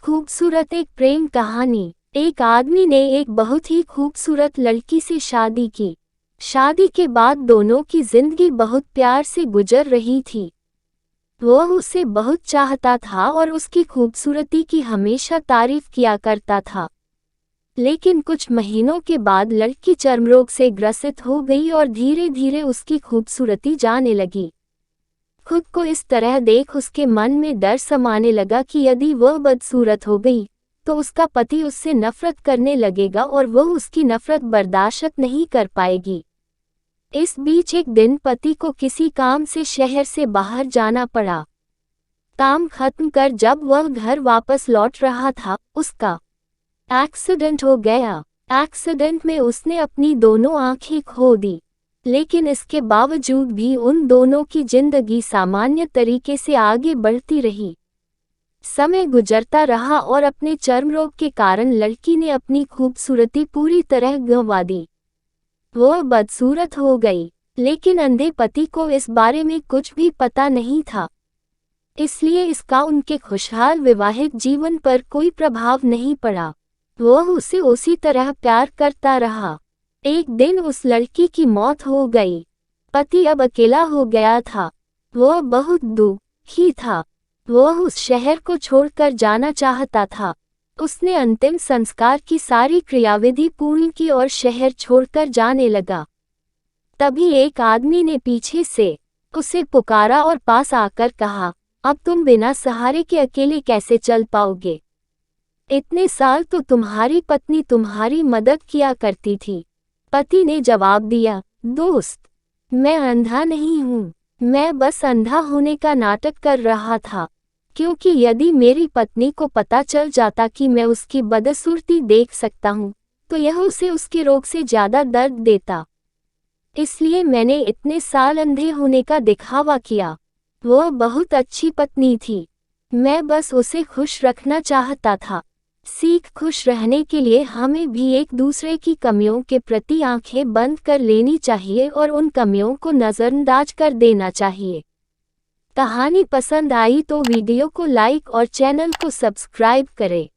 खूबसूरत एक प्रेम कहानी। एक आदमी ने एक बहुत ही खूबसूरत लड़की से शादी की। शादी के बाद दोनों की जिंदगी बहुत प्यार से गुजर रही थी। वह उसे बहुत चाहता था और उसकी खूबसूरती की हमेशा तारीफ किया करता था। लेकिन कुछ महीनों के बाद लड़की चर्मरोग से ग्रसित हो गई और धीरे धीरे उसकी खूबसूरती जाने लगी। खुद को इस तरह देख उसके मन में डर समाने लगा कि यदि वह बदसूरत हो गई तो उसका पति उससे नफरत करने लगेगा और वह उसकी नफरत बर्दाश्त नहीं कर पाएगी। इस बीच एक दिन पति को किसी काम से शहर से बाहर जाना पड़ा। काम खत्म कर जब वह घर वापस लौट रहा था, उसका एक्सीडेंट हो गया। एक्सीडेंट में उसने अपनी दोनों आंखें खो दी, लेकिन इसके बावजूद भी उन दोनों की जिंदगी सामान्य तरीके से आगे बढ़ती रही। समय गुजरता रहा और अपने चर्मरोग के कारण लड़की ने अपनी खूबसूरती पूरी तरह गंवा दी। वह बदसूरत हो गई, लेकिन अंधे पति को इस बारे में कुछ भी पता नहीं था। इसलिए इसका उनके खुशहाल वैवाहिक जीवन पर कोई प्रभाव नहीं पड़ा। वह उसे उसी तरह प्यार करता रहा। एक दिन उस लड़की की मौत हो गई। पति अब अकेला हो गया था। वह बहुत दुखी था। वह उस शहर को छोड़कर जाना चाहता था। उसने अंतिम संस्कार की सारी क्रियाविधि पूर्ण की और शहर छोड़कर जाने लगा। तभी एक आदमी ने पीछे से उसे पुकारा और पास आकर कहा, अब तुम बिना सहारे के अकेले कैसे चल पाओगे? इतने साल तो तुम्हारी पत्नी तुम्हारी मदद किया करती थी। पति ने जवाब दिया, दोस्त, मैं अंधा नहीं हूँ। मैं बस अंधा होने का नाटक कर रहा था, क्योंकि यदि मेरी पत्नी को पता चल जाता कि मैं उसकी बदसूरती देख सकता हूँ, तो यह उसे उसके रोग से ज्यादा दर्द देता। इसलिए मैंने इतने साल अंधे होने का दिखावा किया। वह बहुत अच्छी पत्नी थी। मैं बस उसे खुश रखना चाहता था। सीख खुश रहने के लिए हमें भी एक दूसरे की कमियों के प्रति आंखें बंद कर लेनी चाहिए और उन कमियों को नज़रअंदाज कर देना चाहिए। कहानी पसंद आई तो वीडियो को लाइक और चैनल को सब्सक्राइब करें।